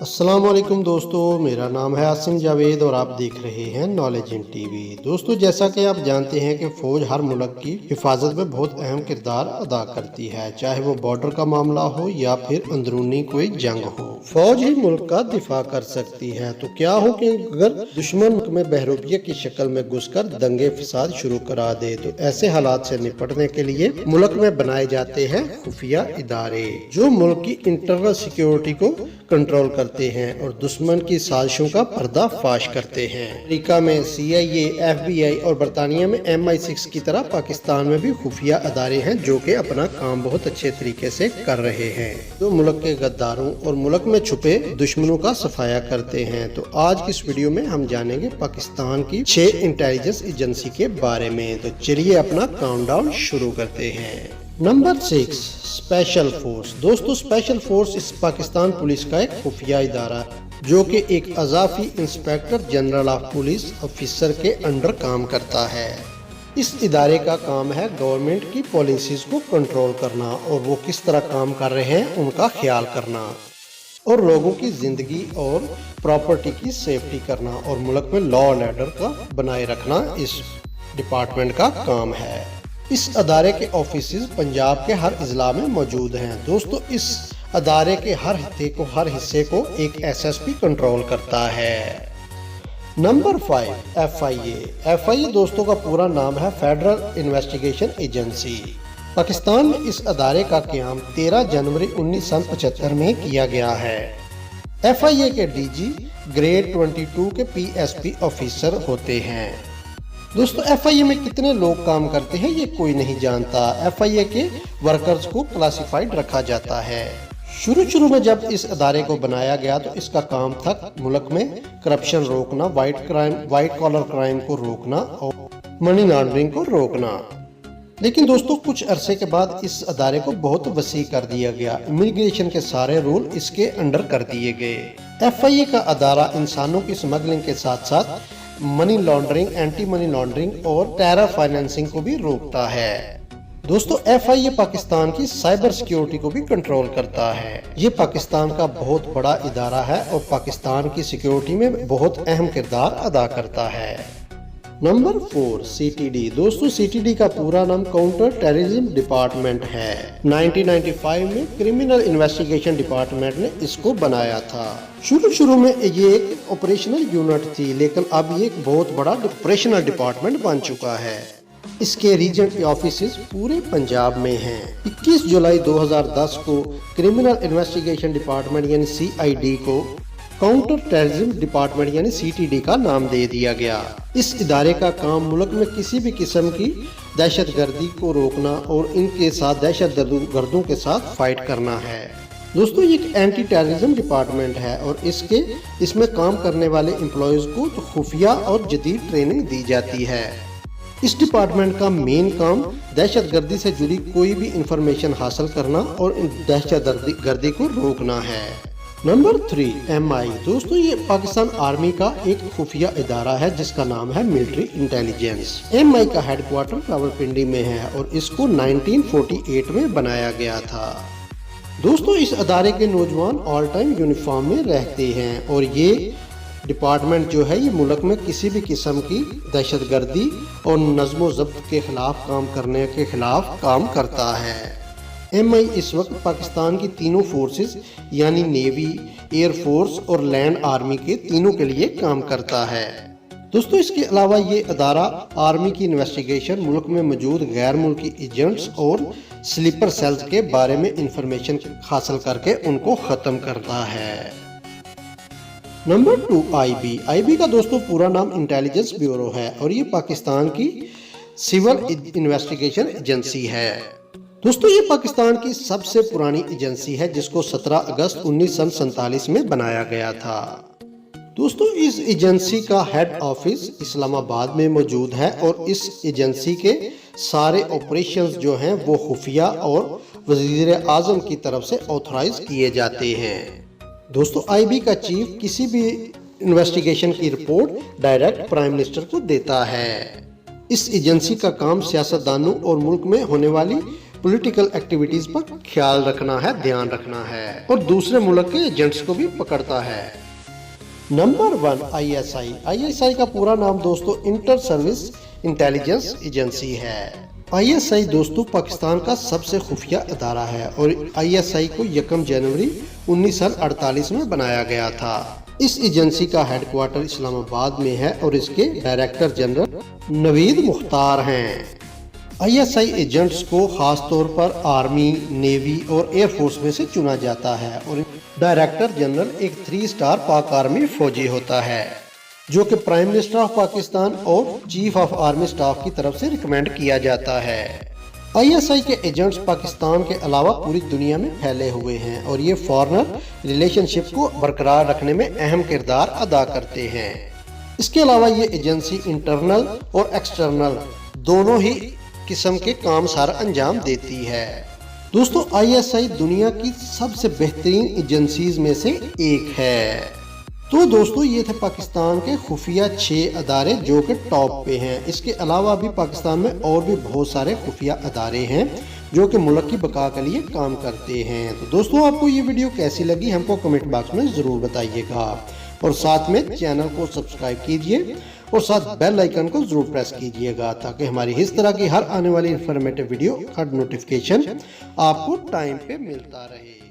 अस्सलाम वालेकुम दोस्तों, मेरा नाम है आसिम जावेद और आप देख रहे हैं नॉलेज इन टीवी। दोस्तों, जैसा कि आप जानते हैं कि फ़ौज हर मुल्क की हिफाजत में बहुत अहम किरदार अदा करती है, चाहे वो बॉर्डर का मामला हो या फिर अंदरूनी कोई जंग हो। फ़ौज ही मुल्क का दिफा कर सकती है। तो क्या हो कि अगर दुश्मन मुल्क में बहरूपिया की शक्ल में घुसकर दंगे फसाद शुरू करा दे, तो ऐसे हालात से निपटने के लिए मुल्क में बनाए जाते हैं खुफिया इदारे, जो मुल्क की इंटरनल सिक्योरिटी को कंट्रोल करते हैं और दुश्मन की साजिशों का पर्दाफाश करते हैं। अमेरिका में CIA, FBI और बरतानिया में MI6 की तरह पाकिस्तान में भी खुफिया अदारे हैं जो कि अपना काम बहुत अच्छे तरीके से कर रहे हैं, जो मुल्क के गद्दारों और मुल्क में छुपे दुश्मनों का सफाया करते हैं। तो आज की इस वीडियो में हम जानेंगे पाकिस्तान की 6 इंटेलिजेंस एजेंसी के बारे में। तो चलिए अपना काउंटडाउन शुरू करते हैं। Number 6, special force. दोस्तों, स्पेशल फोर्स इस पाकिस्तान पुलिस का एक खुफिया इदारा है जो कि एक अजाफी inspector general of police officer के अंडर काम करता है। इस इदारे का काम है गवर्नमेंट की पॉलिसीज को कंट्रोल करना और वो किस तरह काम कर रहे हैं उनका ख्याल करना और लोगों की जिंदगी और प्रॉपर्टी की सेफ्टी करना और मुल्क में लॉ एंड ऑर्डर का बनाए रखना इस डिपार्टमेंट का काम है। इस अदारे के ऑफिसेज पंजाब के हर इजला में मौजूद हैं। दोस्तों, इस अदारे के हर हिस्से को एक SSP कंट्रोल करता है। नंबर 5, FIA दोस्तों का पूरा नाम है फेडरल इन्वेस्टिगेशन एजेंसी। पाकिस्तान में इस अदारे का क़याम 13 जनवरी 1975 में किया गया है। FIA के DG ग्रेड 22 के PSP ऑफिसर होते हैं। दोस्तों, FIA में कितने लोग काम करते हैं ये कोई नहीं जानता। FIA के वर्कर्स को क्लासिफाइड रखा जाता है। शुरू में जब इस अदारे को बनाया गया तो इसका काम था मुल्क में करप्शन रोकना, वाइट कॉलर क्राइम को रोकना और मनी लॉन्ड्रिंग को रोकना। लेकिन दोस्तों, कुछ अरसे के बाद इस अदारे को बहुत वसी कर दिया गया। इमिग्रेशन के सारे रूल इसके अंडर कर दिए गए। FIA का अदारा इंसानों की स्मगलिंग के साथ साथ money laundering, anti money laundering और टेरर फाइनेंसिंग को भी रोकता है। दोस्तों, FIA पाकिस्तान की साइबर सिक्योरिटी को भी कंट्रोल करता है। ये पाकिस्तान का बहुत बड़ा इदारा है और पाकिस्तान की सिक्योरिटी में बहुत अहम किरदार अदा करता है। Number 4, CTD। दोस्तों, CTD का पूरा नाम काउंटर टेररिज्म डिपार्टमेंट है। 1995 में क्रिमिनल इन्वेस्टिगेशन डिपार्टमेंट ने इसको बनाया था। शुरू में ये एक ऑपरेशनल यूनिट थी, लेकिन अब ये एक बहुत बड़ा ऑपरेशनल डिपार्टमेंट बन चुका है। इसके रीजनल ऑफिसेज पूरे पंजाब में हैं। 21 जुलाई 2010 को क्रिमिनल इन्वेस्टिगेशन डिपार्टमेंट यानी CID को काउंटर टेररिज्म डिपार्टमेंट यानी CTD का नाम दे दिया गया। इस इदारे का काम मुल्क में किसी भी किस्म की दहशतगर्दी को रोकना और इनके साथ दहशतगर्दों के साथ फाइट करना है। दोस्तों, ये एक एंटी टेररिज्म डिपार्टमेंट है और इसमें काम करने वाले एम्प्लॉयज को खुफिया और जदीद ट्रेनिंग दी जाती है। इस डिपार्टमेंट का मेन काम दहशतगर्दी से जुड़ी कोई भी इंफॉर्मेशन हासिल करना और दहशतगर्दी को रोकना है। Number 3, MI। दोस्तों, ये पाकिस्तान आर्मी का एक खुफिया इदारा है जिसका नाम है मिलिट्री इंटेलिजेंस। MI का हेडक्वार्टर रावलपिंडी में है और इसको 1948 में बनाया गया था। दोस्तों, इस अदारे के नौजवान ऑल टाइम यूनिफॉर्म में रहते हैं और ये डिपार्टमेंट जो है ये मुल्क में किसी भी किस्म की दहशतगर्दी और नज़्म व ज़ब्त के खिलाफ काम करने के खिलाफ काम करता है। MI इस वक्त पाकिस्तान की तीनों फोर्सेस यानी नेवी, एयर फोर्स और लैंड आर्मी के तीनों के लिए काम करता है। दोस्तों, इसके अलावा ये अदारा आर्मी की इन्वेस्टिगेशन, मुल्क में मौजूद गैर मुल्की एजेंट्स और स्लीपर सेल्स के बारे में इंफॉर्मेशन हासिल करके उनको ख़त्म करता है। नंबर 2, IB का दोस्तों पूरा नाम इंटेलिजेंस ब्यूरो है और ये पाकिस्तान की सिविल इन्वेस्टिगेशन एजेंसी है। दोस्तों, ये पाकिस्तान की सबसे पुरानी एजेंसी है जिसको 17 अगस्त 1947 में बनाया गया था। दोस्तों, इस एजेंसी का हेड ऑफिस इस्लामाबाद में मौजूद है और इस एजेंसी के सारे ऑपरेशंस जो हैं वो खुफिया और वजीर आजम की तरफ से ऑथराइज किए जाते हैं। दोस्तों, IB का चीफ किसी भी इन्वेस्टिगेशन की रिपोर्ट डायरेक्ट प्राइम मिनिस्टर को देता है। इस एजेंसी का काम सियासतदानों और मुल्क में होने वाली पॉलिटिकल एक्टिविटीज पर ख्याल रखना है, ध्यान रखना है और दूसरे मुल्क के एजेंट्स को भी पकड़ता है। Number 1 ISI। ISI का पूरा नाम दोस्तों इंटर सर्विस इंटेलिजेंस एजेंसी है। ISI दोस्तों पाकिस्तान का सबसे खुफिया अदारा है और ISI को 1 जनवरी 1948 में बनाया गया था। इस एजेंसी का हेडक्वार्टर इस्लामाबाद में है और इसके डायरेक्टर जनरल नवीद मुख्तार हैं। ISI एजेंट्स को खास तौर पर आर्मी, नेवी और एयरफोर्स में से चुना जाता है और डायरेक्टर जनरल एक 3 स्टार पाक आर्मी फौजी होता है जो कि प्राइम मिनिस्टर ऑफ पाकिस्तान और चीफ ऑफ आर्मी स्टाफ की तरफ से रिकमेंड किया जाता है। ISI के एजेंट्स पाकिस्तान के अलावा पूरी दुनिया में फैले हुए हैं और ये फॉरेनर रिलेशनशिप को बरकरार रखने में अहम किरदार अदा करते हैं। इसके अलावा ये एजेंसी इंटरनल और एक्सटर्नल दोनों ही किस्म के काम सारा अंजाम देती है। दोस्तों ISI दुनिया की सबसे बेहतरीन एजेंसीज में से एक है। तो दोस्तों ये थे पाकिस्तान के खुफिया 6 अदारे जो कि टॉप पे हैं। इसके अलावा भी पाकिस्तान में और भी बहुत सारे खुफिया अदारे हैं जो कि मुल्क की बका के लिए काम करते हैं। तो दोस्तों आपको ये वीडियो कैसी लगी हमको कमेंट बॉक्स में ज़रूर बताइएगा और साथ में चैनल को सब्सक्राइब कीजिए और साथ बेल आइकन को जरूर प्रेस कीजिएगा ताकि हमारी इस तरह की हर आने वाली इंफॉर्मेटिव वीडियो का नोटिफिकेशन आपको टाइम पे मिलता रहे।